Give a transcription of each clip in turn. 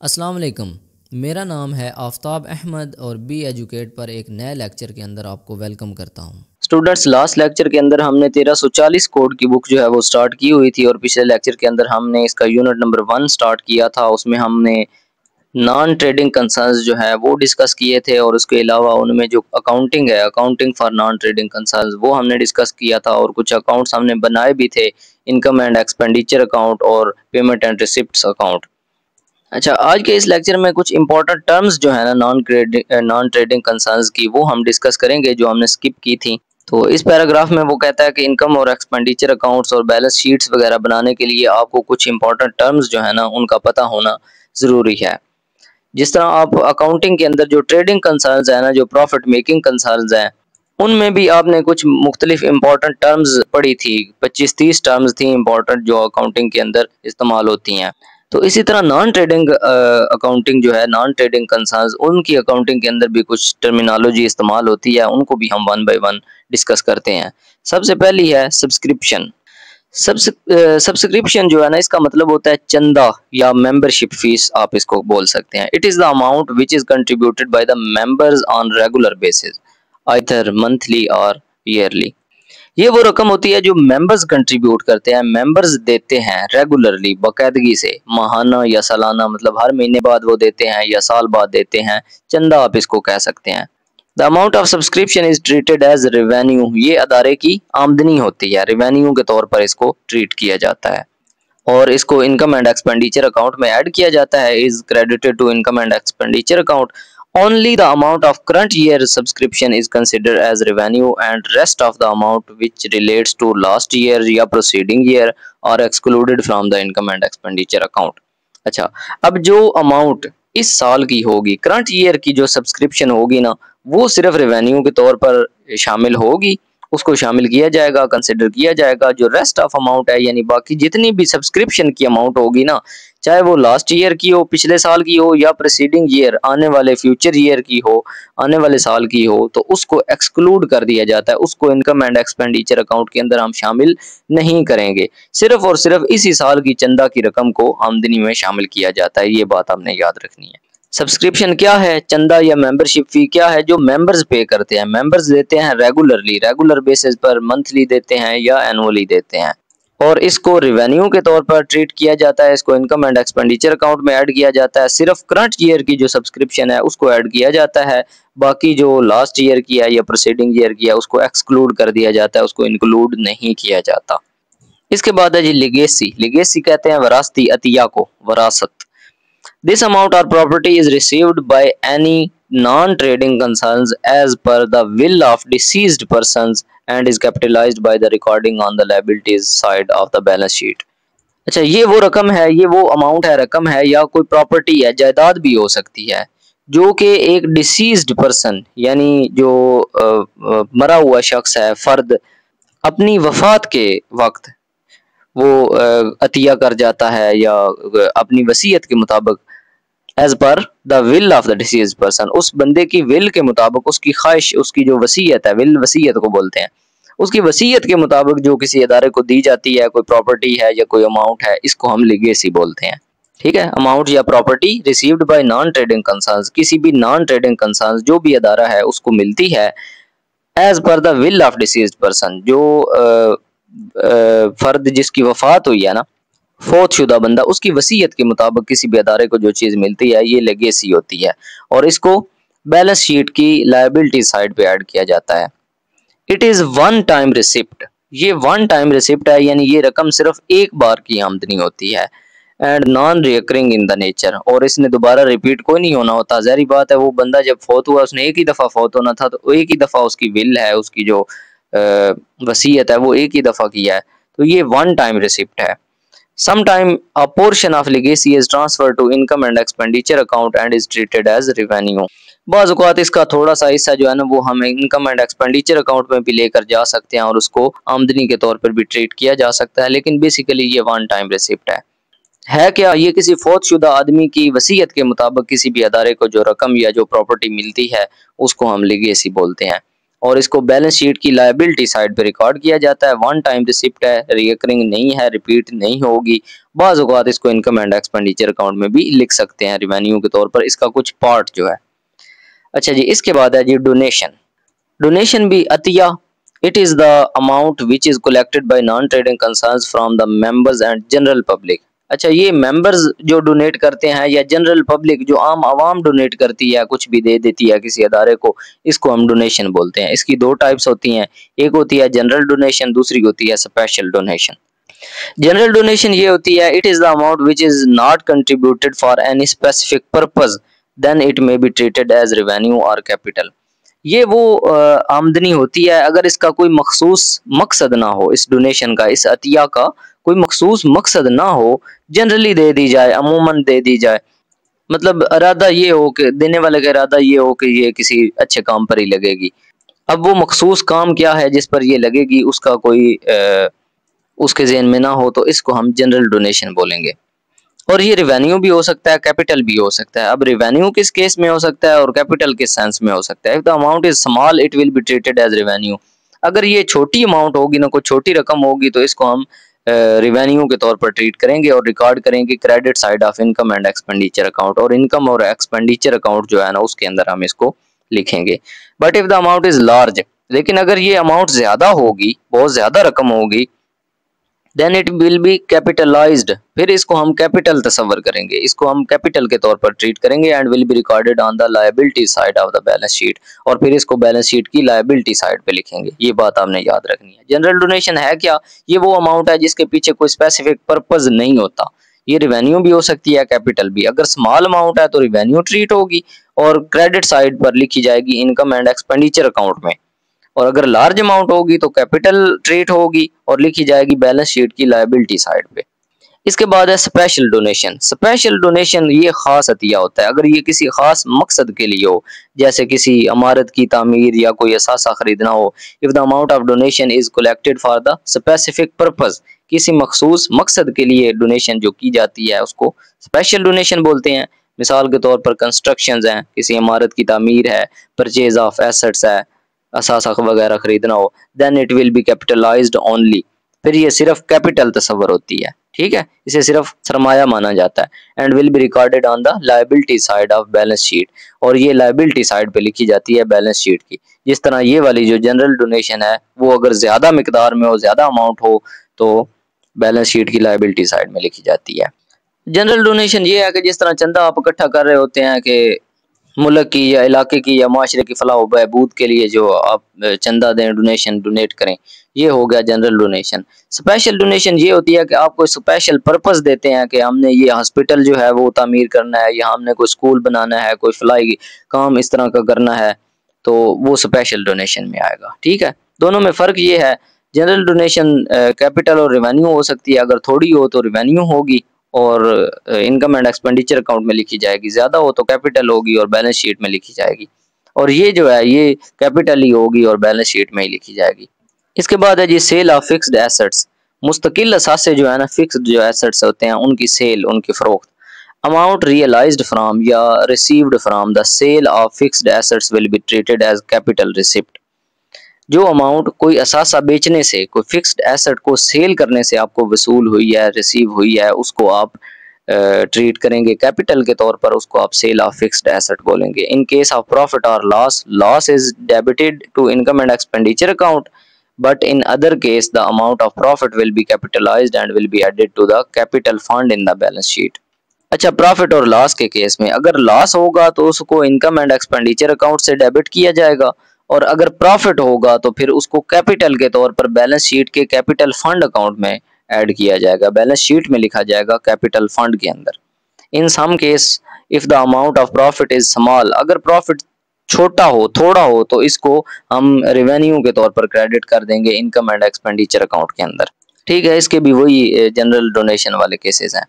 अस्सलाम वालेकुम। मेरा नाम है आफ़ताब अहमद और बी एजुकेट पर एक नए लेक्चर के अंदर आपको वेलकम करता हूँ। स्टूडेंट्स, लास्ट लेक्चर के अंदर हमने 1340 कोड की बुक जो है वो स्टार्ट की हुई थी और पिछले लेक्चर के अंदर हमने इसका यूनिट नंबर 1 स्टार्ट किया था। उसमें हमने नॉन ट्रेडिंग कंसर्न्स जो है वो डिस्कस किए थे और उसके अलावा उनमें जो अकाउंटिंग है, accounting for non trading concerns, वो हमने डिस्कस किया था और कुछ अकाउंट्स हमने बनाए भी थे, इनकम एंड एक्सपेंडिचर अकाउंट और पेमेंट एंड रिसिप्ट्स अकाउंट। अच्छा, आज के इस लेक्चर में कुछ इंपॉर्टेंट टर्म्स जो है ना नॉन ट्रेडिंग कंसर्न्स की, वो हम डिस्कस करेंगे जो हमने स्किप की थी। तो इस पैराग्राफ में वो कहता है कि इनकम और एक्सपेंडिचर अकाउंट्स और बैलेंस शीट्स वगैरह बनाने के लिए आपको कुछ इंपॉर्टेंट टर्म्स जो है ना उनका पता होना ज़रूरी है। जिस तरह आप अकाउंटिंग के अंदर जो ट्रेडिंग कंसर्न्स है ना, जो प्रॉफिट मेकिंग कंसर्न्स हैं, उनमें भी आपने कुछ मुख्तलिफ इंपॉर्टेंट टर्म्स पढ़ी थी। 25-30 टर्म्स थी इंपॉर्टेंट जो अकाउंटिंग के अंदर इस्तेमाल होती हैं। तो इसी तरह नॉन ट्रेडिंग अकाउंटिंग जो है, नॉन ट्रेडिंग कंसर्न्स, उनकी अकाउंटिंग के अंदर भी कुछ टर्मिनोलॉजी इस्तेमाल होती है, उनको भी हम वन बाय वन डिस्कस करते हैं। सबसे पहली है सब्सक्रिप्शन। सब्सक्रिप्शन जो है ना, इसका मतलब होता है चंदा या मेंबरशिप फीस, आप इसको बोल सकते हैं। It is the amount which is contributed by the members on regular basis, either monthly और ईयरली। ये वो रकम होती है जो मेंबर्स कंट्रीब्यूट करते हैं, मेंबर्स देते हैं रेगुलरली, बाकायदगी से, माहाना या सालाना, मतलब हर महीने बाद वो देते हैं या साल बाद देते हैं, चंदा आप इसको कह सकते हैं। The amount of subscription is treated as revenue, ये अदारे की आमदनी होती है, रेवेन्यू के तौर पर इसको ट्रीट किया जाता है और इसको इनकम एंड एक्सपेंडिचर अकाउंट में ऐड किया जाता है। Is credited to income and expenditure account only the amount of current year subscription is considered as revenue and rest of the amount which relates to last year या preceding year are excluded from the income and expenditure account। अच्छा, अब जो amount इस साल की होगी, current year की जो सब्सक्रिप्शन होगी ना, वो सिर्फ रेवेन्यू के तौर पर शामिल होगी, उसको शामिल किया जाएगा, कंसिडर किया जाएगा। जो रेस्ट ऑफ अमाउंट है, यानी बाकी जितनी भी सब्सक्रिप्शन की अमाउंट होगी ना, चाहे वो लास्ट ईयर की हो, पिछले साल की हो, या प्रीसीडिंग ईयर, आने वाले फ्यूचर ईयर की हो, आने वाले साल की हो, तो उसको एक्सक्लूड कर दिया जाता है, उसको इनकम एंड एक्सपेंडिचर अकाउंट के अंदर हम शामिल नहीं करेंगे। सिर्फ और सिर्फ इसी साल की चंदा की रकम को आमदनी में शामिल किया जाता है। ये बात हमने याद रखनी है। सब्सक्रिप्शन क्या है, चंदा या मेंबरशिप फी क्या है, जो मेंबर्स पे करते हैं। मेंबर्स देते हैं रेगुलरली, रेगुलर बेसिस पर, मंथली देते हैं या एनुअली देते हैं, और इसको रेवेन्यू के तौर पर ट्रीट किया जाता है। इसको इनकम एंड एक्सपेंडिचर अकाउंट में ऐड किया जाता है। सिर्फ करंट ईयर की जो सब्सक्रिप्शन है उसको ऐड किया जाता है, बाकी जो लास्ट ईयर की है या प्रीसीडिंग ईयर की है उसको एक्सक्लूड कर दिया जाता है, उसको इंक्लूड नहीं किया जाता। इसके बाद है जी लिगेसी। लिगेसी कहते हैं वरासती अतिया को, वरासत। This amount or property is received by any non-trading concerns as per the will of deceased persons and is capitalized by the recording on the liabilities side of the balance sheet। अच्छा, ये वो रकम है, ये वो amount है, रकम है या कोई प्रॉपर्टी है, जायदाद भी हो सकती है, जो कि एक डिसीज्ड पर्सन यानी जो मरा हुआ शख्स है, फर्द, अपनी वफात के वक्त वो अतिया कर जाता है या अपनी वसीयत के मुताबिक, as per the will of the deceased person, उस बंदे की विल के मुताबिक, उसकी ख्वाहिश, उसकी जो वसीयत है, विल वसीयत को बोलते हैं, उसकी वसीयत के मुताबिक जो किसी अदारे को दी जाती है, कोई प्रॉपर्टी है या कोई अमाउंट है, इसको हम लिगेसी बोलते हैं। ठीक है, अमाउंट या property received by non trading concerns, किसी भी नॉन ट्रेडिंग कंसर्न्स जो भी अदारा है उसको मिलती है, as per the will of deceased person, जो फर्द जिसकी वफात हुई है ना, फौत शुदा बंदा, उसकी वसीयत के मुताबिक किसी भी अदारे को जो चीज़ मिलती है, ये लेगेसी होती है और इसको बैलेंस शीट की लायबिलिटी साइड पे ऐड किया जाता है। It is one time receipt, ये वन टाइम रिसिप्ट है, यानी ये रकम सिर्फ एक बार की आमदनी होती है, and non recurring in the nature, और इसने दोबारा रिपीट कोई नहीं होना होता। ज़ाहिर बात है, वो बंदा जब फौत हुआ उसने एक ही दफ़ा फौत होना था, तो एक ही दफ़ा उसकी विल है, उसकी जो वसीयत है वो एक ही दफ़ा की है, तो ये वन टाइम रिसिप्ट है। Sometime a portion of legacy is transferred to income and expenditure account and is treated as revenue। बाज़ औक़ात इसका थोड़ा सा हिस्सा जो है ना वो हम इनकम एंड एक्सपेंडिचर अकाउंट में भी लेकर जा सकते हैं और उसको आमदनी के तौर पर भी ट्रीट किया जा सकता है, लेकिन बेसिकली ये वन टाइम रिसिप्ट है। क्या ये किसी फौतशुदा आदमी की वसीयत के मुताबिक किसी भी अदारे को जो रकम या जो प्रॉपर्टी मिलती है उसको हम लिगेसी बोलते हैं, और इसको बैलेंस शीट की लायबिलिटी साइड पे रिकॉर्ड किया जाता है। वन टाइम रिसिप्ट है, रिकरिंग नहीं है, रिपीट नहीं होगी। बाज़ औक़ात इसको इनकम एंड एक्सपेंडिचर अकाउंट में भी लिख सकते हैं रिवेन्यू के तौर पर, इसका कुछ पार्ट जो है। अच्छा जी, इसके बाद है जी डोनेशन। डोनेशन भी अतिया, it is the amount which is collected by non trading concerns from the members and general public. अच्छा, ये मेंबर्स जो डोनेट करते हैं या जनरल पब्लिक जो आम आवाम डोनेट करती है, कुछ भी दे देती है किसी अदारे को, इसको हम डोनेशन बोलते हैं। इसकी दो टाइप्स होती हैं, एक होती है जनरल डोनेशन, दूसरी होती है स्पेशल डोनेशन। जनरल डोनेशन ये होती है, it is the amount which is not contributed for any specific purpose, then it may be treated as revenue or capital. ये वो आमदनी होती है अगर इसका कोई मखसूस मकसद ना हो, इस डोनेशन का, इस अतिया का कोई मखसूस मकसद ना हो, जनरली दे दी जाए, अमूमन दे दी जाए। मतलब इरादा ये हो कि देने वाले का इरादा ये हो कि ये किसी अच्छे काम पर ही लगेगी। अब वो मखसूस काम क्या है जिस पर ये लगेगी, उसका कोई उसके ज़हन में ना हो, तो इसको हम जनरल डोनेशन बोलेंगे। और ये रिवेन्यू भी हो सकता है, कैपिटल भी हो सकता है। अब रिवेन्यू किस केस में हो सकता है और कैपिटल किस सेंस में हो सकता है? If the amount is small it will be treated as revenue. अगर ये छोटी अमाउंट होगी ना, कोई छोटी रकम होगी, तो इसको हम रिवेन्यू के तौर पर ट्रीट करेंगे और रिकॉर्ड करेंगे credit side of income and expenditure account, और इनकम और एक्सपेंडिचर अकाउंट जो है ना उसके अंदर हम इसको लिखेंगे। But if the amount is large, लेकिन अगर ये अमाउंट ज्यादा होगी, बहुत ज्यादा रकम होगी, then it will be capitalized, फिर इसको हम कैपिटल तस्वर करेंगे, इसको हम कैपिटल के तौर पर ट्रीट करेंगे and will be recorded on the liability side of the balance sheet, और फिर इसको बैलेंस शीट की लायबिलिटी साइड पे लिखेंगे। ये बात आपने याद रखनी है। जनरल डोनेशन है क्या? ये वो अमाउंट है जिसके पीछे कोई स्पेसिफिक पर्पज नहीं होता। ये रिवेन्यू भी हो सकती है, कैपिटल भी। अगर स्मॉल अमाउंट है तो रिवेन्यू ट्रीट होगी और क्रेडिट साइड पर लिखी जाएगी इनकम एंड एक्सपेंडिचर अकाउंट में, और अगर लार्ज अमाउंट होगी तो कैपिटल ट्रीट होगी और लिखी जाएगी बैलेंस शीट की लायबिलिटी साइड पे। इसके बाद है स्पेशल डोनेशन। स्पेशल डोनेशन ये खास अतिया होता है अगर ये किसी खास मकसद के लिए हो, जैसे किसी इमारत की तामीर या कोई असासा खरीदना हो। If the amount of donation is collected for the specific purpose, किसी मखसूस मकसद के लिए डोनेशन जो की जाती है उसको स्पेशल डोनेशन बोलते हैं। मिसाल के तौर पर कंस्ट्रक्शंस हैं, किसी इमारत की तामीर है, परचेज ऑफ एसेट्स है, असासा वगैरह खरीदना हो, then it will be capitalized only, फिर ये सिर्फ कैपिटल तस्वर होती है, ठीक है, इसे सिर्फ सरमाया माना जाता है। And will be recorded on the liability side of balance sheet, और ये लायबिलिटी साइड पे लिखी जाती है बैलेंस शीट की। जिस तरह ये वाली जो जनरल डोनेशन है वो अगर ज्यादा मिकदार में हो, ज्यादा अमाउंट हो, तो बैलेंस शीट की लायबिलिटी साइड में लिखी जाती है। जनरल डोनेशन ये है कि जिस तरह चंदा आप इकट्ठा कर रहे होते हैं कि मुल्क की या इलाके की या माशरे की फलाह व बहबूद के लिए जो आप चंदा दें, डोनेशन डोनेट करें, ये हो गया जनरल डोनेशन। स्पेशल डोनेशन ये होती है कि आप कोई स्पेशल पर्पस देते हैं कि हमने ये हॉस्पिटल जो है वो तामीर करना है, या हमने कोई स्कूल बनाना है, कोई फलाई काम इस तरह का करना है, तो वो स्पेशल डोनेशन में आएगा, ठीक है। दोनों में फ़र्क ये है, जनरल डोनेशन कैपिटल और रेवेन्यू हो सकती है, अगर थोड़ी हो तो रेवेन्यू होगी और इनकम एंड एक्सपेंडिचर अकाउंट में लिखी जाएगी, ज़्यादा हो तो कैपिटल होगी और बैलेंस शीट में लिखी जाएगी, और ये जो है ये कैपिटल ही होगी और बैलेंस शीट में ही लिखी जाएगी। इसके बाद है जी सेल ऑफ फिक्स्ड एसेट्स। मुस्तकिल असासे जो है ना, फिक्स्ड जो एसेट्स होते हैं उनकी सेल, उनकी फरोख्त। अमाउंट रियलाइज्ड फ्राम या received from the sale of fixed assets will be treated as capital receipt. जो अमाउंट कोई असासा बेचने से, कोई फिक्स्ड एसेट को सेल करने से आपको वसूल हुई है, रिसीव हुई है, उसको आप ट्रीट करेंगे कैपिटल के तौर पर, उसको आप सेल ऑफ फिक्स्ड एसेट बोलेंगे। इन केस ऑफ प्रॉफिट और loss, loss is debited to income and expenditure account, but in other case the amount of profit will be capitalised and will be added to the capital fund in the balance sheet. अच्छा, profit और loss के case में अगर loss होगा तो उसको income and expenditure account से debit किया जाएगा, और अगर प्रॉफिट होगा तो फिर उसको कैपिटल के तौर पर बैलेंस शीट के कैपिटल फंड अकाउंट में ऐड किया जाएगा, बैलेंस शीट में लिखा जाएगा कैपिटल फंड के अंदर। In some case if the amount of profit is small, अगर प्रॉफिट छोटा हो, थोड़ा हो, तो इसको हम रेवेन्यू के तौर पर क्रेडिट कर देंगे इनकम एंड एक्सपेंडिचर अकाउंट के अंदर, ठीक है। इसके भी वही जनरल डोनेशन वाले केसेस हैं।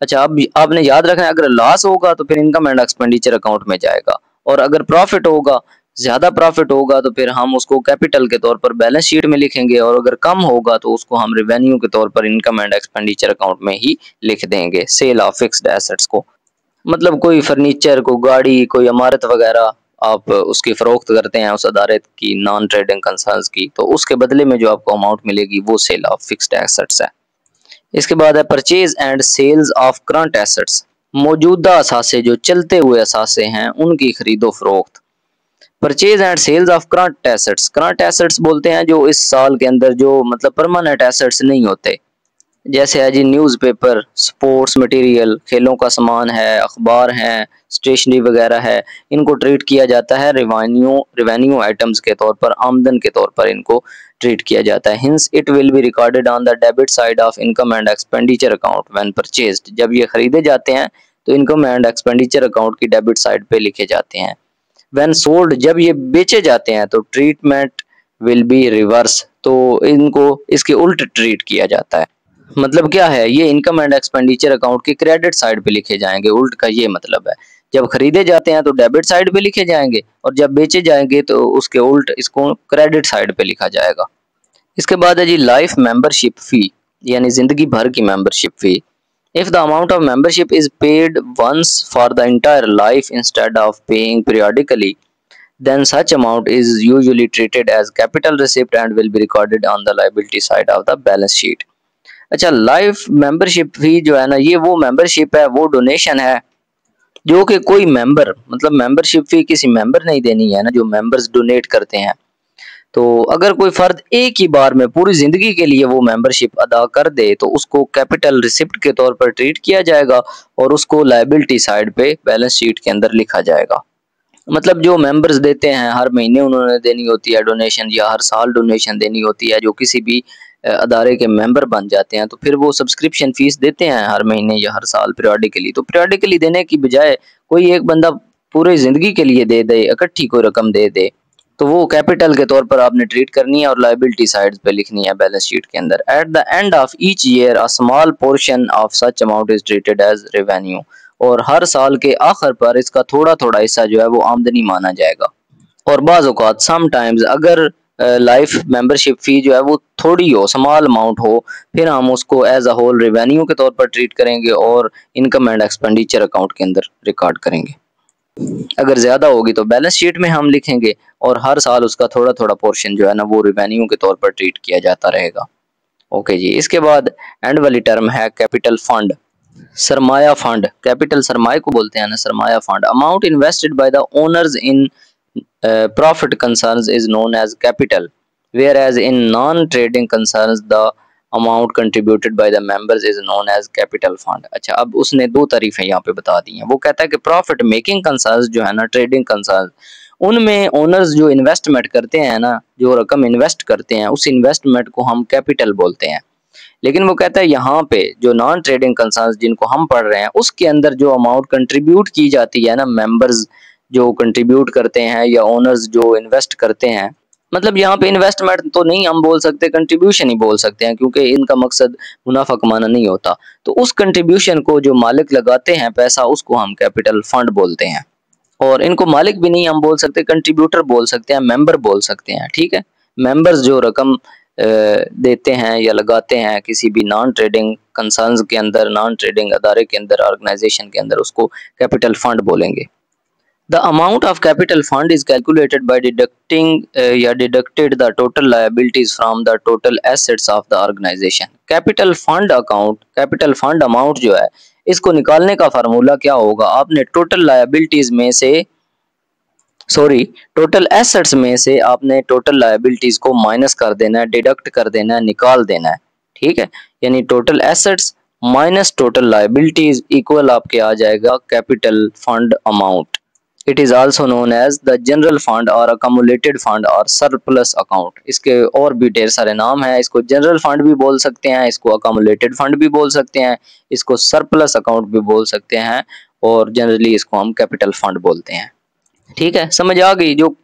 अच्छा, अब आपने याद रखना है, अगर लॉस होगा तो फिर इनकम एंड एक्सपेंडिचर अकाउंट में जाएगा, और अगर प्रॉफिट होगा, ज्यादा प्रॉफिट होगा, तो फिर हम उसको कैपिटल के तौर पर बैलेंस शीट में लिखेंगे, और अगर कम होगा तो उसको हम रेवेन्यू के तौर पर इनकम एंड एक्सपेंडिचर अकाउंट में ही लिख देंगे, सेल ऑफ फिक्स्ड एसेट्स को। मतलब कोई फर्नीचर, कोई गाड़ी, कोई इमारत वगैरह आप उसकी फ़रोख्त करते हैं उस अदारे की नॉन ट्रेडिंग कंसर्न्स की, तो उसके बदले में जो आपको अमाउंट मिलेगी वो सेल ऑफ फिक्स्ड एसेट्स है। इसके बाद है purchase and sales of current assets, मौजूदा असासे जो चलते हुए असासे हैं उनकी खरीदो फरोख्त। Purchase and sales of current assets बोलते हैं जो इस साल के अंदर जो मतलब परमानेंट एसेट्स नहीं होते, जैसे है जी न्यूज़पेपर, स्पोर्ट्स मटेरियल, खेलों का सामान है, अखबार हैं, स्टेशनरी वगैरह है, इनको ट्रीट किया जाता है रेवेन्यू आइटम्स के तौर पर, आमदन के तौर पर इनको ट्रीट किया जाता है। Hints it will be recorded on the debit side of income and expenditure account when purchased. जब ये खरीदे जाते हैं तो इनकम एंड एक्सपेंडिचर अकाउंट की डेबिट साइड पे लिखे जाते हैं। व्हेन सोल्ड, जब ये बेचे जाते हैं तो ट्रीटमेंट विल बी रिवर्स, तो इनको इसके उल्ट ट्रीट किया जाता है। मतलब क्या है, ये इनकम एंड एक्सपेंडिचर अकाउंट की क्रेडिट साइड पे लिखे जाएंगे, उल्ट का ये मतलब है। जब खरीदे जाते हैं तो डेबिट साइड पे लिखे जाएंगे और जब बेचे जाएंगे तो उसके उल्ट इसको क्रेडिट साइड पे लिखा जाएगा। इसके बाद है जी लाइफ मेंबरशिप फी, यानी जिंदगी भर की मेंबरशिप फी। If the amount of membership is paid once for the entire life instead of paying periodically, then such amount is usually treated as capital receipt and will be recorded on the liability side of the balance sheet। अच्छा, life membership fee जो है ना, ये वो membership है, वो donation है जो कि कोई मेंबर, मतलब मेंबरशिप फी किसी मेंबर नहीं देनी है ना, जो मेंबर्स डोनेट करते हैं। तो अगर कोई फर्द एक ही बार में पूरी जिंदगी के लिए वो मेंबरशिप अदा कर दे तो उसको कैपिटल रिसिप्ट के तौर पर ट्रीट किया जाएगा और उसको लायबिलिटी साइड पे बैलेंस शीट के अंदर लिखा जाएगा। मतलब जो मेंबर्स देते हैं, हर महीने उन्होंने देनी होती है डोनेशन या हर साल डोनेशन देनी होती है, जो किसी भी अदारे के मेंबर बन जाते हैं तो फिर वो सब्सक्रिप्शन फीस देते हैं हर महीने या हर साल पीरियडिकली। तो पीरियडिकली देने की बजाय कोई एक बंदा पूरी जिंदगी के लिए दे दे, इकट्ठी कोई रकम दे दे, तो वो कैपिटल के तौर पर आपने ट्रीट करनी है और लायबिलिटी साइड पे लिखनी है बैलेंस शीट के अंदर। At the end of each year a small portion of such amount is treated as revenue, और हर साल के आखिर पर इसका थोड़ा थोड़ा हिस्सा जो है वो आमदनी माना जाएगा। और बाज़ औक़ात समटाइम्स अगर लाइफ मेंबरशिप फी जो है वो थोड़ी हो, स्मॉल अमाउंट हो, फिर हम उसको एज अ होल रेवेन्यू के तौर पर ट्रीट करेंगे और इनकम एंड एक्सपेंडिचर अकाउंट के अंदर रिकॉर्ड करेंगे। अगर ज़्यादा होगी तो बैलेंस शीट में हम लिखेंगे और हर साल उसका थोड़ा थोड़ा पोर्शन जो है ना वो रेवेन्यू के तौर पर ट्रीट किया जाता रहेगा। ओके जी। इसके बाद एंड वाली टर्म है कैपिटल फंड, सरमाया फंड। कैपिटल सरमाए को बोलते हैं ना, सरमाया fund. Amount invested by the owners in profit concerns is known as capital, whereas in non-trading concerns the amount contributed by the members is known as capital fund। अच्छा, अब उसने दो तारीफें यहाँ पे बता दी हैं। वो कहता है कि प्रॉफिट मेकिंग कंसर्न्स जो है ना, ट्रेडिंग कंसर्न्स, उनमें ओनर्स जो इन्वेस्टमेंट करते हैं ना, जो रकम इन्वेस्ट करते हैं, उस इन्वेस्टमेंट को हम कैपिटल बोलते हैं। लेकिन वो कहता है यहाँ पे जो नॉन ट्रेडिंग कंसर्न्स जिनको हम पढ़ रहे हैं उसके अंदर जो अमाउंट कंट्रीब्यूट की जाती है ना, मेंबर्स जो कंट्रीब्यूट करते हैं या ओनर्स जो इन्वेस्ट करते हैं, मतलब यहाँ पे इन्वेस्टमेंट तो नहीं हम बोल सकते, कंट्रीब्यूशन ही बोल सकते हैं, क्योंकि इनका मकसद मुनाफा कमाना नहीं होता। तो उस कंट्रीब्यूशन को जो मालिक लगाते हैं पैसा, उसको हम कैपिटल फंड बोलते हैं। और इनको मालिक भी नहीं हम बोल सकते, कंट्रीब्यूटर बोल सकते हैं, मेंबर बोल सकते हैं। ठीक है, मेंबर्स जो रकम देते हैं या लगाते हैं किसी भी नॉन ट्रेडिंग कंसर्न्स के अंदर, नॉन ट्रेडिंग अदारे के अंदर, ऑर्गेनाइजेशन के अंदर, उसको कैपिटल फंड बोलेंगे। The amount of capital fund is calculated by deducted the total liabilities from the total assets of the organization। Capital fund account, capital fund amount जो है, इसको निकालने का फार्मूला क्या होगा? आपने टोटल लायबिलिटीज में से, टोटल एसेट्स में से आपने टोटल लायबिलिटीज को माइनस कर देना है, डिडक्ट कर देना है, निकाल देना है। ठीक है, यानी total assets minus total liabilities equal आपके आ जाएगा capital fund amount. It is also known as the general fund और अकमुलेटेड फंड और सरप्लस अकाउंट। इसके और भी ढेर सारे नाम हैं। इसको जनरल फंड भी बोल सकते हैं, इसको अकमुलेटेड फंड भी बोल सकते हैं, इसको सरप्लस अकाउंट भी बोल सकते हैं, और जनरली इसको हम कैपिटल फंड बोलते हैं। ठीक है, समझ आ गई? जो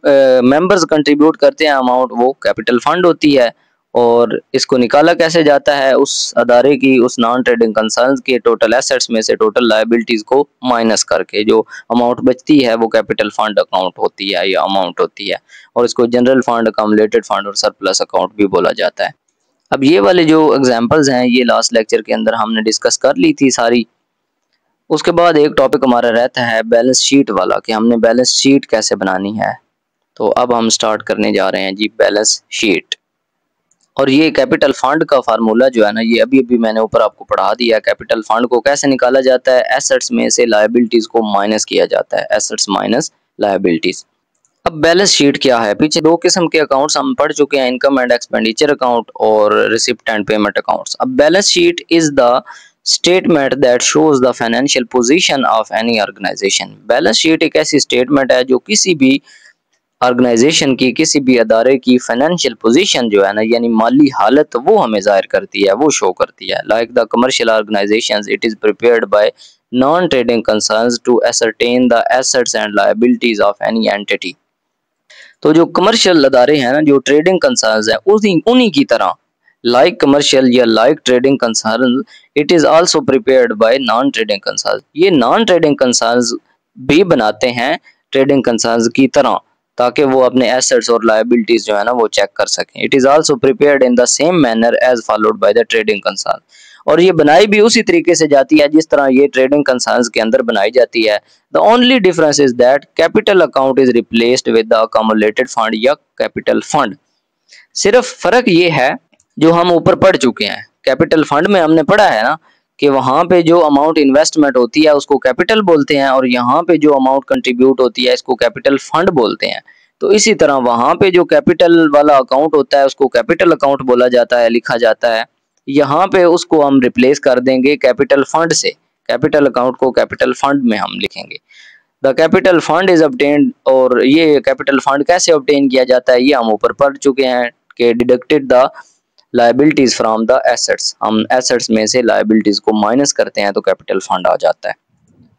मेंबर्स कंट्रीब्यूट करते हैं अमाउंट, वो कैपिटल फंड होती है। और इसको निकाला कैसे जाता है? उस अदारे की, उस नॉन ट्रेडिंग कंसर्न्स के टोटल एसेट्स में से टोटल लायबिलिटीज को माइनस करके जो अमाउंट बचती है वो कैपिटल फंड अकाउंट होती है या अमाउंट होती है। और इसको जनरल फंड, अकमुलेटेड फंड और सरप्लस अकाउंट भी बोला जाता है। अब ये वाले जो एग्जांपल्स हैं ये लास्ट लेक्चर के अंदर हमने डिस्कस कर ली थी सारी। उसके बाद एक टॉपिक हमारा रहता है बैलेंस शीट वाला कि हमने बैलेंस शीट कैसे बनानी है। तो अब हम स्टार्ट करने जा रहे हैं जी बैलेंस शीट। और ये कैपिटल फंड का फार्मूला जो है ना, ये अभी अभी मैंने ऊपर आपको पढ़ा दिया। कैपिटल फंड को कैसे निकाला जाता है, एसेट्स में से लायबिलिटीज को माइनस किया जाता है, एसेट्स माइनस लायबिलिटीज। अब बैलेंस शीट क्या है, पीछे दो किस्म के अकाउंट्स हम पढ़ चुके हैं, इनकम एंड एक्सपेंडिचर अकाउंट और रिसिप्ट एंड पेमेंट अकाउंट्स। अब balance sheet is the statement that shows the financial position of any organisation. Balance sheet एक ऐसी स्टेटमेंट है जो किसी भी ऑर्गेनाइजेशन की, किसी भी अदारे की फाइनेंशियल पोजीशन जो है ना, यानी माली हालत, वो हमें जाहिर करती है, वो शो करती है। Like the commercial organisations, it is prepared by non trading concerns to ascertain the assets and liabilities of any entity। तो जो कमर्शियल अदारे हैं ना, जो ट्रेडिंग कंसर्न्स है, उन्हीं की तरह लाइक कमर्शियल या like trading concern, it is also prepared by non trading concern. ये नॉन ट्रेडिंग कंसर्न्स भी बनाते हैं ट्रेडिंग कंसर्न्स की तरह, ताकि वो अपने एसेट्स और लायबिलिटीज जो है ना वो चेक कर सकें। It is also prepared in the same manner as followed by the trading concern. और ये बनाई भी उसी तरीके से जाती है जिस तरह ये ट्रेडिंग कंसर्न्स के अंदर बनाई जाती है। The only difference is that capital account is replaced with the accumulated fund या कैपिटल फंड। सिर्फ फर्क ये है जो हम ऊपर पढ़ चुके हैं। कैपिटल फंड में हमने पढ़ा है ना कि वहां पे जो अमाउंट इन्वेस्टमेंट होती है उसको कैपिटल बोलते हैं, और यहाँ पे जो अमाउंट कंट्रीब्यूट होती है इसको कैपिटल फंड बोलते हैं। तो इसी तरह वहां पे जो कैपिटल वाला अकाउंट होता है उसको कैपिटल अकाउंट बोला जाता है, लिखा जाता है। यहाँ पे उसको हम रिप्लेस कर देंगे कैपिटल फंड से, कैपिटल अकाउंट को कैपिटल फंड में हम लिखेंगे। The capital fund is obtained, और ये कैपिटल फंड कैसे ऑब्टेन किया जाता है ये हम ऊपर पढ़ चुके हैं कि deducted the liabilities from the assets. हम एसेट्स में से लायबिलिटीज को माइनस करते हैं तो कैपिटल फंड आ जाता है।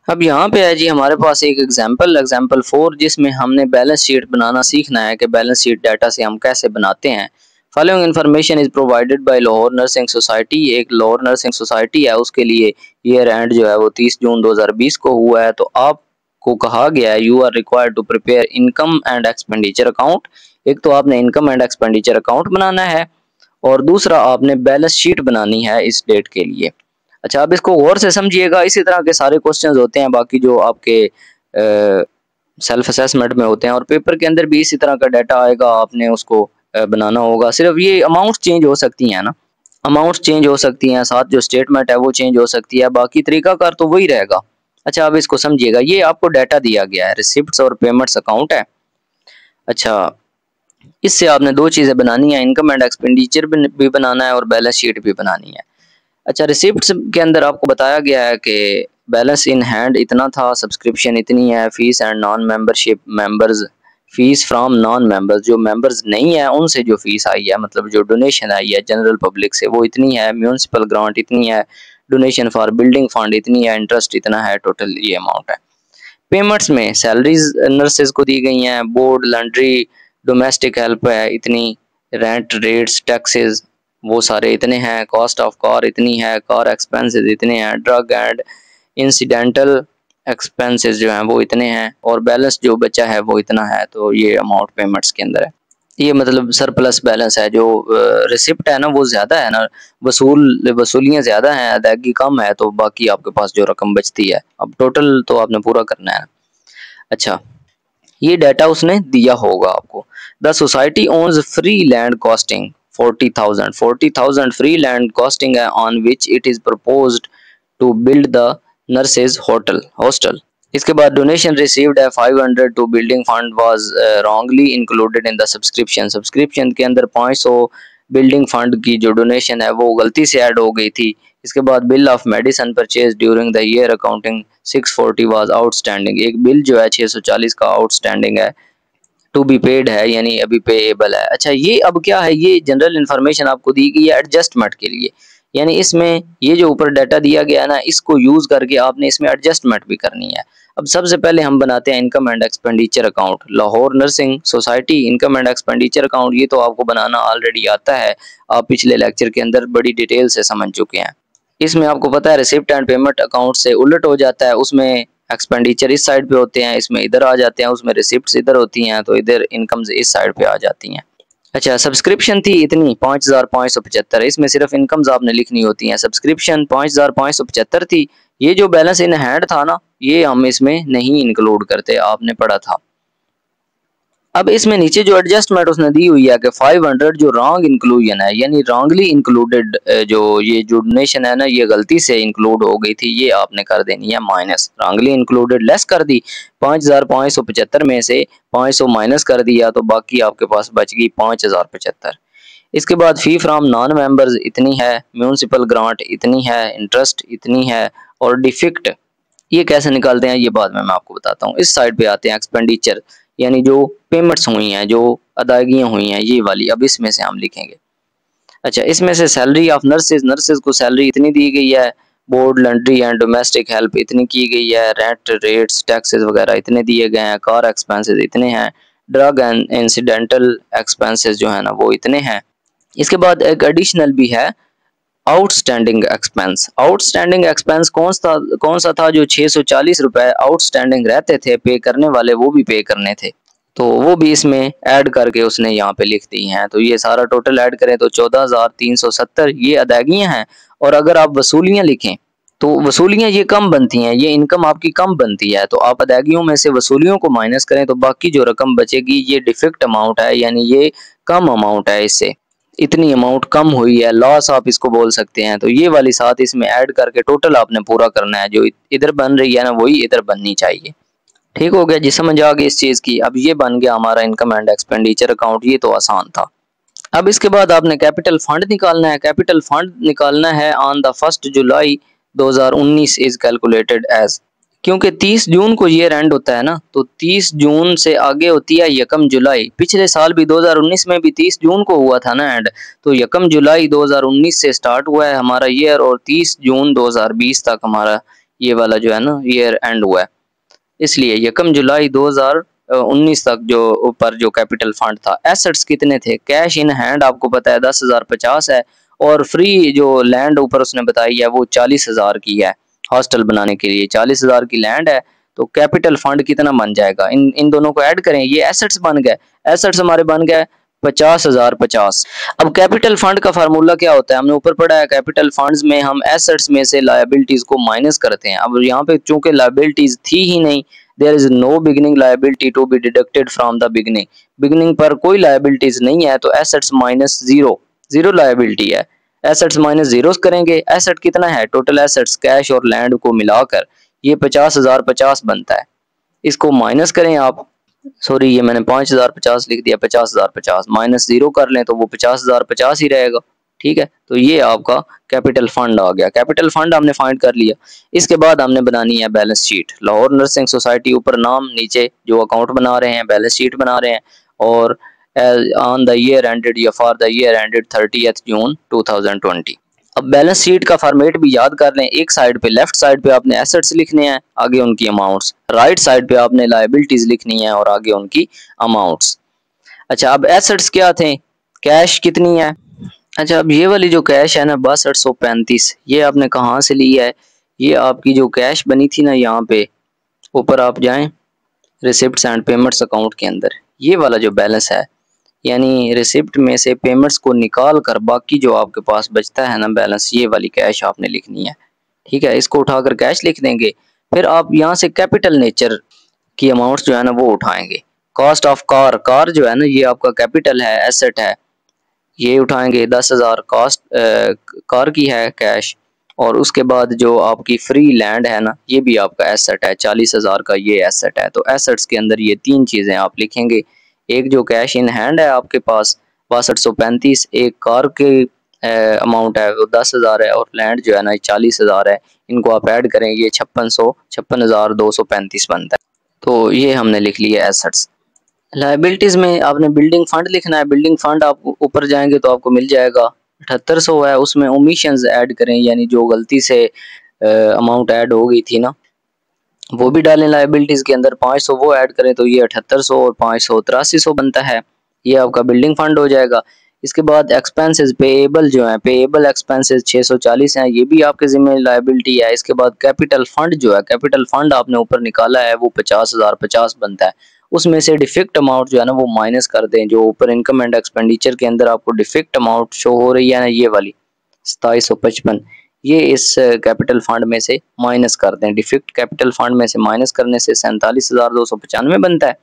अब यहाँ पे है जी हमारे पास एक एग्जाम्पल 4, जिसमें हमने बैलेंस शीट बनाना सीखना है कि बैलेंस शीट डाटा से हम कैसे बनाते हैं। Following information is provided by Lahore nursing society. एक लाहौर नर्सिंग सोसाइटी है, उसके लिए ईयर एंड जो है वो 30 जून 2020 को हुआ है। तो आपको कहा गया है you are required to prepare income and expenditure account. एक तो आपने इनकम एंड एक्सपेंडिचर अकाउंट बनाना है, और दूसरा आपने बैलेंस शीट बनानी है इस डेट के लिए। अच्छा, अब इसको गौर से समझिएगा। इसी तरह के सारे क्वेश्चंस होते हैं बाकी जो आपके सेल्फ असेसमेंट में होते हैं, और पेपर के अंदर भी इसी तरह का डाटा आएगा, आपने उसको बनाना होगा। सिर्फ ये अमाउंट चेंज हो सकती हैं ना, अमाउंट चेंज हो सकती हैं, साथ जो स्टेटमेंट है वो चेंज हो सकती है, बाकी तरीकाकार तो वही रहेगा। अच्छा, अब इसको समझिएगा। ये आपको डाटा दिया गया है, रिसिप्ट्स और पेमेंट्स अकाउंट है। अच्छा, इससे आपने दो चीजें बनानी है, इनकम एंड एक्सपेंडिचर भी बनाना है और बैलेंस शीट भी बनानी है। अच्छा, रिसिप्ट्स के अंदर आपको बताया गया है कि बैलेंस इन हैंड इतना था, सब्सक्रिप्शन इतनी है, fees and non membership members, fees from non members, जो मेंबर्स नहीं है उनसे जो फीस आई है, मतलब जो डोनेशन आई है जनरल पब्लिक से, वो इतनी है, म्यूनिसिपल ग्रांट इतनी है, डोनेशन फॉर बिल्डिंग फंड इतनी है, इंटरेस्ट इतना है, टोटल ये अमाउंट है। पेमेंट्स में सैलरीज नर्सेज को दी गई हैं, बोर्ड, लॉन्ड्री, डोमेस्टिक हेल्प है इतनी, रेंट, रेट्स, टैक्सेस वो सारे इतने हैं, कॉस्ट ऑफ कार इतनी है, कार एक्सपेंसेस इतने हैं, ड्रग एंड इंसिडेंटल एक्सपेंसेस जो हैं वो इतने हैं, और बैलेंस जो बचा है वो इतना है। तो ये अमाउंट पेमेंट्स के अंदर है। ये मतलब सरप्लस बैलेंस है। जो रिसिप्ट है ना वो ज़्यादा है ना, वसूलियाँ ज़्यादा हैं, अदायगी कम है, तो बाकी आपके पास जो रकम बचती है, अब टोटल तो आपने पूरा करना है। अच्छा, ये डाटा उसने दिया होगा आपको। The society owns free land costing 40,000 free land costing है, on which it is proposed to build the nurses hostel. इसके बाद डोनेशन रिसीव्ड है 500 to building fund was wrongly included in the subscription के अंदर 500 बिल्डिंग फंड की जो donation है वो गलती से ऐड हो गई थी। इसके बाद bill of medicine purchase during the year accounting 640 was outstanding. एक बिल जो है 640 का आउटस्टैंडिंग है, टू बी पेड है, यानी अभी पेएबल है। अच्छा, ये अब क्या है, ये जनरल इन्फॉर्मेशन आपको दी गई है एडजस्टमेंट के लिए, यानी इसमें ये जो ऊपर डाटा दिया गया है ना, इसको यूज करके आपने इसमें एडजस्टमेंट भी करनी है। अब सबसे पहले हम बनाते हैं income and expenditure account. Lahore nursing society income and expenditure account, ये तो आपको बनाना ऑलरेडी आता है, आप पिछले लेक्चर के अंदर बड़ी डिटेल से समझ चुके हैं। इसमें आपको पता है रिसिप्ट एंड पेमेंट अकाउंट से उलट हो जाता है, उसमें एक्सपेंडिचर इस साइड पे होते हैं, इसमें इधर आ जाते हैं, उसमें रिसिप्ट्स इधर होती हैं, तो इधर इनकम्स इस साइड पे आ जाती हैं। अच्छा, सब्सक्रिप्शन थी इतनी 5,575, इसमें सिर्फ इनकम्स आपने लिखनी होती हैं। सब्सक्रिप्शन 5,575 थी। ये जो बैलेंस इन हैंड था ना, ये हम इसमें नहीं इंक्लूड करते, आपने पढ़ा था। अब इसमें नीचे जो एडजस्टमेंट उसने दी हुई है कि 500 जो रॉन्ग इंक्लूजन है, यानी रॉन्गली इंक्लूडेड, जो ये जो डोनेशन है ना, ये गलती से इंक्लूड हो गई थी, ये आपने कर देनी है माइनस। रॉन्गली इंक्लूडेड लेस कर दी, 5,575 में से 500 माइनस कर दिया, तो बाकी आपके पास बच गई 5,075। इसके बाद फी फ्राम नॉन मेंबर्स इतनी है, म्यूनसिपल ग्रांट इतनी है, इंटरेस्ट इतनी है, और डिफिक्ट ये कैसे निकालते हैं ये बाद में मैं आपको बताता हूँ। इस साइड पे आते हैं एक्सपेंडिचर, यानी जो पेमेंट्स हुई हैं, जो अदायगियाँ हुई हैं, ये वाली अब इसमें से हम लिखेंगे। अच्छा, इसमें से सैलरी ऑफ नर्सेज, नर्सेज को सैलरी इतनी दी गई है, board laundry and domestic help इतनी की गई है, रेंट रेट्स टैक्सेस वगैरह इतने दिए गए हैं, कार एक्सपेंसेस इतने हैं, ड्रग एंड इंसिडेंटल एक्सपेंसेस जो है ना वो इतने हैं। इसके बाद एक एडिशनल भी है आउटस्टैंडिंग एक्सपेंस। आउटस्टैंडिंग एक्सपेंस कौन सा था? जो 640 रुपए आउटस्टैंडिंग रहते थे, पे करने वाले वो भी पे करने थे, तो वो भी इसमें ऐड करके उसने यहाँ पे लिख दी हैं। तो ये सारा टोटल ऐड करें तो 14,370 ये अदायगियाँ हैं। और अगर आप वसूलियाँ लिखें तो वसूलियाँ ये कम बनती हैं, ये इनकम आपकी कम बनती है, तो आप अदायगियों में से वसूलियों को माइनस करें तो बाकी जो रकम बचेगी ये डिफेक्ट अमाउंट है, यानी ये कम अमाउंट है, इससे इतनी अमाउंट कम हुई है, लॉस आप इसको बोल सकते हैं। तो ये वाली साथ इसमें ऐड करके टोटल आपने पूरा करना है, जो इधर बन रही है ना वही इधर बननी चाहिए। ठीक हो गया जी, समझ आ गई इस चीज की। अब ये बन गया हमारा इनकम एंड एक्सपेंडिचर अकाउंट, ये तो आसान था। अब इसके बाद आपने कैपिटल फंड निकालना है। कैपिटल फंड निकालना है on the 1 July 2019 is calculated as, क्योंकि 30 जून को ईयर एंड होता है ना, तो 30 जून से आगे होती है 1 जुलाई। पिछले साल भी 2019 में भी 30 जून को हुआ था ना एंड, तो 1 जुलाई 2019 से स्टार्ट हुआ है हमारा ईयर, और 30 जून 2020 तक हमारा ये वाला जो है ना ईयर एंड हुआ है। इसलिए 1 जुलाई 2019 तक जो ऊपर जो कैपिटल फंड था। एसेट्स कितने थे? कैश इन हैंड आपको पता है 10,050 है, और फ्री जो लैंड ऊपर उसने बताई है वो 40,000 की है। हॉस्टल बनाने के लिए 40,000 की लैंड है, तो कैपिटल फंड कितना बन जाएगा? इन दोनों को ऐड करें, ये एसेट्स बन गए। एसेट्स हमारे बन गए 50,050। अब कैपिटल फंड का फार्मूला क्या होता है? हमने ऊपर पढ़ा है, कैपिटल फंड्स में हम एसेट्स में से लायबिलिटीज को माइनस करते हैं। अब यहाँ पे चूंकि लायबिलिटीज थी ही नहीं, there is no beginning liability to be deducted from the beginning, beginning पर कोई लायबिलिटीज नहीं है, तो assets minus zero, zero liability है। एसेट्स माइनस जीरो करेंगे, एसेट कितना है? टोटल एसेट्स कैश और लैंड को मिलाकर ये 50,050 बनता है। इसको माइनस करें आप, सॉरी ये मैंने 5,050 लिख दिया, 50,050 माइनस जीरो कर लें तो वो 50,050 ही रहेगा। ठीक है, तो ये आपका कैपिटल फंड आ गया। कैपिटल फंड हमने फाइंड कर लिया। इसके बाद हमने बनानी है balance sheet. Lahore nursing society ऊपर नाम, नीचे जो अकाउंट बना रहे हैं, बैलेंस शीट बना रहे हैं, और ऑन द ईयर एंडेड या फॉर द ईयर एंडेड 30 जून 2020। अब बैलेंस शीट का फॉर्मेट भी याद कर लें। एक साइड पे, लेफ्ट साइड पे आपने एसेट्स लिखने हैं, आगे उनकी अमाउंट्स, राइट साइड पे आपने लायबिलिटीज लिखनी है और आगे उनकी अमाउंट्स। अच्छा, अब एसेट्स क्या थे? कैश कितनी है? अच्छा, अब ये वाली जो कैश है ना 6235, ये आपने कहाँ से ली है? ये आपकी जो कैश बनी थी ना, यहाँ पे ऊपर आप जाएं रिसिप्ट्स एंड पेमेंट्स अकाउंट के अंदर, ये वाला जो बैलेंस है, यानी रिसिप्ट में से पेमेंट्स को निकाल कर बाकी जो आपके पास बचता है ना बैलेंस, ये वाली कैश आपने लिखनी है। ठीक है, इसको उठाकर कैश लिख देंगे। फिर आप यहाँ से कैपिटल नेचर की अमाउंट्स जो है ना वो उठाएंगे। कॉस्ट ऑफ कार, कार जो है ना ये आपका कैपिटल है, एसेट है, ये उठाएंगे। 10,000 कॉस्ट कार की है कैश, और उसके बाद जो आपकी फ्री लैंड है ना ये भी आपका एसेट है, 40,000 का ये एसेट है। तो एसेट्स के अंदर ये तीन चीज़ें आप लिखेंगे। एक जो कैश इन हैंड है आपके पास 6235, एक कार के अमाउंट है वो 10,000 है, और लैंड जो है ना 40,000 है। इनको आप ऐड करें, ये 56,235 बनता है। तो ये हमने लिख लिया एसेट्स। लाइबिलिटीज में आपने बिल्डिंग फंड लिखना है। बिल्डिंग फंड आप ऊपर जाएंगे तो आपको मिल जाएगा 7800 है, उसमें ओमिशंस ऐड करें, यानी जो गलती से अमाउंट ऐड हो गई थी ना वो भी डालें लाइबिलिटीज के अंदर। 500 वो ऐड करें तो ये 7800 और 500 8300 बनता है। ये आपका बिल्डिंग फंड हो जाएगा। इसके बाद एक्सपेंसेस पेएबल जो है, पेएबल एक्सपेंसेस 640 हैं, ये भी आपके जिम्मे लाइबिलिटी है। इसके बाद कैपिटल फंड जो है, कैपिटल फंड आपने ऊपर निकाला है वो 50,050 बनता है। उसमें से डिफेक्ट अमाउंट जो है ना वो माइनस कर दें। जो ऊपर इनकम एंड एक्सपेंडिचर के अंदर आपको डिफेक्ट अमाउंट शो हो रही है ना, ये वाली 2755, ये इस कैपिटल फंड में से माइनस कर दें। डिफेक्ट कैपिटल फंड में से माइनस करने से 47,295 बनता है।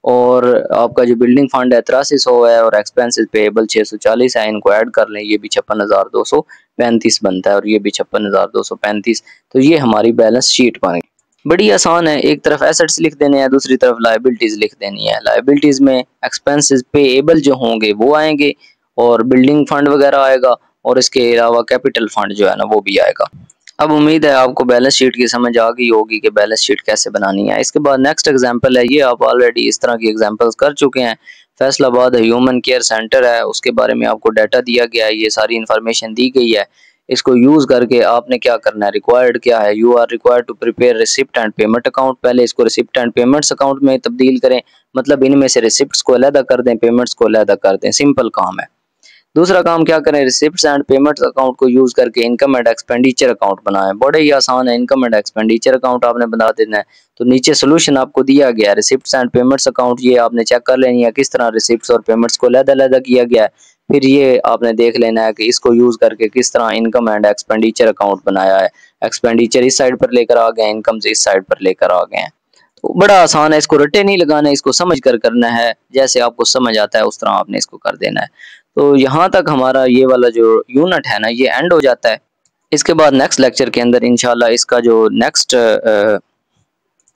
और आपका जो बिल्डिंग फंड है 8300 है और एक्सपेंसेस पेएबल 640 है, इनको ऐड कर लें, ये भी 56,235 बनता है और ये भी 56,235। तो ये हमारी बैलेंस शीट बन गई। बड़ी आसान है, एक तरफ एसेट्स लिख देने हैं, दूसरी तरफ लायबिलिटीज लिख देनी है। लायबिलिटीज में एक्सपेंसेस पेएबल जो होंगे वो आएंगे और बिल्डिंग फंड वगैरह आएगा और इसके अलावा कैपिटल फंड जो है ना वो भी आएगा। अब उम्मीद है आपको बैलेंस शीट की समझ आ गई होगी कि बैलेंस शीट कैसे बनानी है। इसके बाद नेक्स्ट एग्जांपल है, ये आप ऑलरेडी इस तरह की एग्जांपल्स कर चुके हैं। फैसलाबाद ह्यूमन केयर सेंटर है, उसके बारे में आपको डाटा दिया गया है, ये सारी इन्फॉर्मेशन दी गई है। इसको यूज करके आपने क्या करना है, रिक्वायर्ड क्या है, you are required to prepare receipt and payment account. पहले इसको रिसिप्ट एंड पेमेंट्स अकाउंट में तब्दील करें, मतलब इनमें से रिसिप्ट्स को अलहदा कर दें, पेमेंट्स को अलहदा कर दें, सिंपल काम है। दूसरा काम क्या करें, रिसिप्ट्स एंड पेमेंट्स अकाउंट को यूज करके इनकम एंड एक्सपेंडिचर अकाउंट बनाएं। बड़े ही आसान है, इनकम एंड एक्सपेंडिचर अकाउंट आपने बना देना है। तो नीचे सोल्यूशन आपको दिया गया है, रिसिप्ट्स एंड पेमेंट्स अकाउंट, ये आपने चेक कर लेनी है किस तरह रिसिप्ट्स और पेमेंट्स को अलग-अलग किया गया है। फिर ये आपने देख लेना है कि इसको यूज करके किस तरह इनकम एंड एक्सपेंडिचर अकाउंट बनाया है। एक्सपेंडिचर इस साइड पर लेकर आ गए, इनकम से इस साइड पर लेकर आ गए हैं। तो बड़ा आसान है, इसको रट्टे नहीं लगाना है, इसको समझ कर करना है, जैसे आपको समझ आता है उस तरह आपने इसको कर देना है। तो यहाँ तक हमारा ये वाला जो यूनिट है ना ये एंड हो जाता है। इसके बाद नेक्स्ट लेक्चर के अंदर इंशाल्लाह इसका जो नेक्स्ट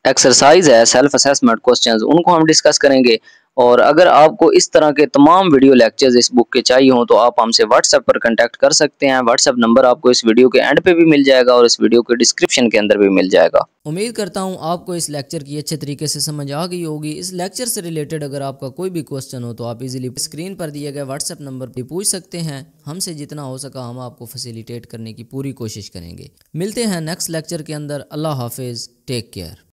एक्सरसाइज है, सेल्फ असेसमेंट क्वेश्चंस, उनको हम डिस्कस करेंगे। और अगर आपको इस तरह के तमाम वीडियो लेक्चर्स इस बुक के चाहिए हों तो आप हमसे व्हाट्सएप पर कांटेक्ट कर सकते हैं। व्हाट्सएप नंबर आपको इस वीडियो के एंड पे भी मिल जाएगा और इस वीडियो के डिस्क्रिप्शन के अंदर भी मिल जाएगा। उम्मीद करता हूँ आपको इस लेक्चर की अच्छे तरीके से समझ आ गई होगी। इस लेक्चर से रिलेटेड अगर आपका कोई भी क्वेश्चन हो तो आप इजीली स्क्रीन पर दिए गए व्हाट्सएप नंबर पर पूछ सकते हैं। हमसे जितना हो सका हम आपको फैसिलिटेट करने की पूरी कोशिश करेंगे। मिलते हैं नेक्स्ट लेक्चर के अंदर। अल्लाह हाफिज़, टेक केयर।